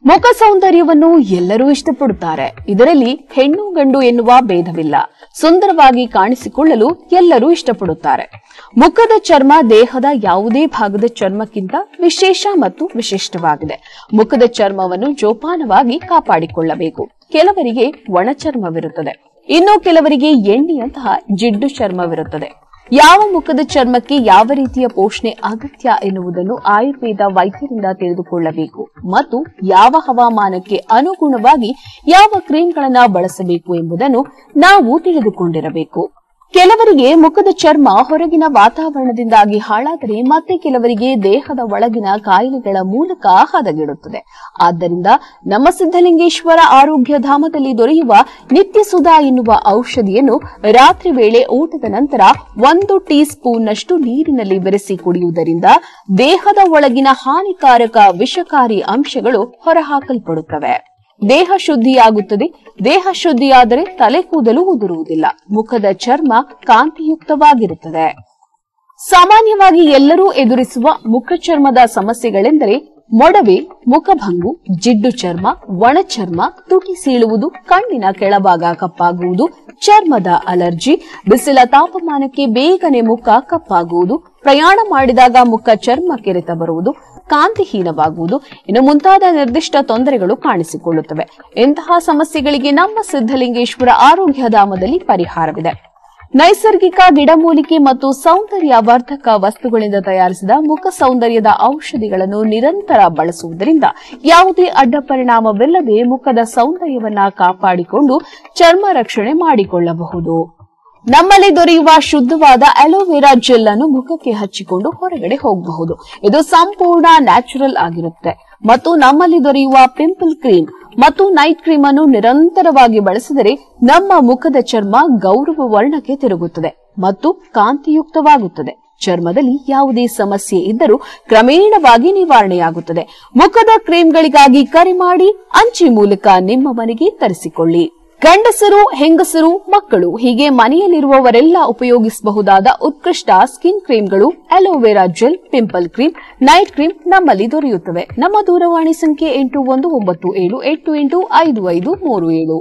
ಮುಖ ಸೌಂದರ್ಯವನ್ನು ಎಲ್ಲರೂ ಇಷ್ಟಪಡುತ್ತಾರೆ. ಇದರಲ್ಲಿ ಹೆಣ್ಣು ಗಂಡು ಎನ್ನುವ ಭೇದವಿಲ್ಲ. ಸುಂದರವಾಗಿ ಕಾಣಿಸಿಕೊಳ್ಳಲು ಎಲ್ಲರೂ ಇಷ್ಟಪಡುತ್ತಾರೆ. ಮುಖದ ಚರ್ಮ ದೇಹದ ಯಾವುದೇ ಭಾಗದ ಚರ್ಮಕ್ಕಿಂತ ವಿಶೇಷ ಮತ್ತು ವಿಶಿಷ್ಟವಾಗಿದೆ. ಮುಖದ ಚರ್ಮವನ್ನು ಜೋಪಾನವಾಗಿ ಕಾಪಾಡಿಕೊಳ್ಳಬೇಕು. ಕೆಲವರಿಗೆ ಒಣ ಚರ್ಮವಿರುತ್ತದೆ, ಇನ್ನು ಕೆಲವರಿಗೆ ಎಣ್ಣೆಯಂತಹ ಜಿಡ್ಡು ಚರ್ಮವಿರುತ್ತದೆ. ಯಾವ ಮುಖದ ಚರ್ಮಕ್ಕೆ ಯಾವ ರೀತಿಯ ಪೋಷಣೆ ಅಗತ್ಯ ಎನ್ನುವುದನ್ನು ಆಯುರ್ವೇದ ವೈದ್ಯರಿಂದ ತಿಳಿದುಕೊಳ್ಳಬೇಕು ಮತ್ತು ಯಾವ ಹವಾಮಾನಕ್ಕೆ ಅನುಗುಣವಾಗಿ ಯಾವ ಕ್ರೀಮ್ಗಳನ್ನು ಬಳಸಬೇಕು ಎಂಬುದನ್ನು ನಾವು ತಿಳಿದುಕೊಂಡಿರಬೇಕು. ಕೆಲವರಿಗೆ ಮುಖದ ಚರ್ಮ ಹೊರಗಿನ ವಾತಾವರಣದಿಂದಾಗಿ ಹಾಳಾದರೆ ಮತ್ತೆ ಕೆಲವರಿಗೆ ದೇಹದ ಒಳಗಿನ ಕಾಯಿಲೆಗಳ ಮೂಲಕ ಹದಗೆಡುತ್ತದೆ. ಆದ್ದರಿಂದ ನಮ್ಮ ಸಿದ್ಧಲಿಂಗೇಶ್ವರ ಆರೋಗ್ಯ ಧಾಮದಲ್ಲಿ ದೊರೆಯುವ ನಿತ್ಯ ಸುಧಾ ಎನ್ನುವ ಔಷಧಿಯನ್ನು ರಾತ್ರಿ ವೇಳೆ ಊಟದ ನಂತರ 1 ಟೀ ಸ್ಪೂನ್ನಷ್ಟು ನೀರಿನಲ್ಲಿ ಬೆರೆಸಿ ಕುಡಿಯುವುದರಿಂದ ದೇಹದ ಒಳಗಿನ ಹಾನಿಕಾರಕ ವಿಷಕಾರಿ ಅಂಶಗಳು ಹೊರಹಾಕಲ್ಪಡುತ್ತವೆ. ದೇಹ ಶುದ್ಧಿಯಾಗುತ್ತದೆ. ದೇಹ ಶುದ್ಧಿಯಾದರೆ ತಲೆ ಕೂದಲು ಉದುರುವುದಿಲ್ಲ. ಮುಖದ ಚರ್ಮ ಕಾಂತಿಯುಕ್ತವಾಗಿರುತ್ತದೆ. ಸಾಮಾನ್ಯವಾಗಿ ಎಲ್ಲರೂ ಎದುರಿಸುವ ಮುಖ ಚರ್ಮದ ಸಮಸ್ಯೆಗಳೆಂದರೆ ಮೊಡವೆ, ಮುಖಭಂಗು, ಜಿಡ್ಡು ಚರ್ಮ, ಒಣ ಚರ್ಮ, ತುಟಿ ಸೀಳುವುದು, ಕಣ್ಣಿನ ಕೆಳಭಾಗ ಕಪ್ಪಾಗುವುದು, ಚರ್ಮದ ಅಲರ್ಜಿ, ಬಿಸಿಲ ತಾಪಮಾನಕ್ಕೆ ಬೇಗನೆ ಮುಖ ಕಪ್ಪಾಗುವುದು, ಪ್ರಯಾಣ ಮಾಡಿದಾಗ ಮುಖ ಚರ್ಮ ಕೆರೆತ ಬರುವುದು, ಕಾಂತಿಹೀನವಾಗುವುದು, ಇನ್ನು ಮುಂತಾದ ನಿರ್ದಿಷ್ಟ ತೊಂದರೆಗಳು ಕಾಣಿಸಿಕೊಳ್ಳುತ್ತವೆ. ಇಂತಹ ಸಮಸ್ಯೆಗಳಿಗೆ ನಮ್ಮ ಸಿದ್ಧಲಿಂಗೇಶ್ವರ ಆರೋಗ್ಯಧಾಮದಲ್ಲಿ ಪರಿಹಾರವಿದೆ. ನೈಸರ್ಗಿಕ ಗಿಡಮೂಲಿಕೆ ಮತ್ತು ಸೌಂದರ್ಯ ವರ್ಧಕ ವಸ್ತುಗಳಿಂದ ತಯಾರಿಸಿದ ಮುಖ ಸೌಂದರ್ಯದ ಔಷಧಿಗಳನ್ನು ನಿರಂತರ ಬಳಸುವುದರಿಂದ ಯಾವುದೇ ಅಡ್ಡ ಪರಿಣಾಮವಿಲ್ಲದೆ ಮುಖದ ಸೌಂದರ್ಯವನ್ನ ಕಾಪಾಡಿಕೊಂಡು ಚರ್ಮ ರಕ್ಷಣೆ ಮಾಡಿಕೊಳ್ಳಬಹುದು. ನಮ್ಮಲ್ಲಿ ದೊರೆಯುವ ಶುದ್ಧವಾದ ಅಲೋವೆರಾ ಜೆಲ್ ಅನ್ನು ಮುಖಕ್ಕೆ ಹಚ್ಚಿಕೊಂಡು ಹೊರಗಡೆ ಹೋಗಬಹುದು. ಇದು ಸಂಪೂರ್ಣ ನ್ಯಾಚುರಲ್ ಆಗಿರುತ್ತೆ ಮತ್ತು ನಮ್ಮಲ್ಲಿ ದೊರೆಯುವ ಪಿಂಪಲ್ ಕ್ರೀಮ್ ಮತ್ತು ನೈಟ್ ಕ್ರೀಮ್ ಅನ್ನು ನಿರಂತರವಾಗಿ ಬಳಸಿದರೆ ನಮ್ಮ ಮುಖದ ಚರ್ಮ ಗೌರವ ವರ್ಣಕ್ಕೆ ತಿರುಗುತ್ತದೆ ಮತ್ತು ಕಾಂತಿಯುಕ್ತವಾಗುತ್ತದೆ. ಚರ್ಮದಲ್ಲಿ ಯಾವುದೇ ಸಮಸ್ಯೆ ಇದ್ದರೂ ಕ್ರಮೇಣವಾಗಿ ನಿವಾರಣೆಯಾಗುತ್ತದೆ. ಮುಖದ ಕ್ರೀಮ್ಗಳಿಗಾಗಿ ಕರೆ ಮಾಡಿ ಅಂಚೆ ಮೂಲಕ ನಿಮ್ಮ ಮನೆಗೆ ತರಿಸಿಕೊಳ್ಳಿ. ಗಂಡಸರು, ಹೆಂಗಸರು, ಮಕ್ಕಳು ಹೀಗೆ ಮನೆಯಲ್ಲಿರುವವರೆಲ್ಲ ಉಪಯೋಗಿಸಬಹುದಾದ ಉತ್ಕೃಷ್ಟ ಸ್ಕಿನ್ ಕ್ರೀಮ್ಗಳು, aloe vera gel, pimple cream, night cream ನಮ್ಮಲ್ಲಿ ದೊರೆಯುತ್ತವೆ. ನಮ್ಮ ದೂರವಾಣಿ ಸಂಖ್ಯೆ 8197885537.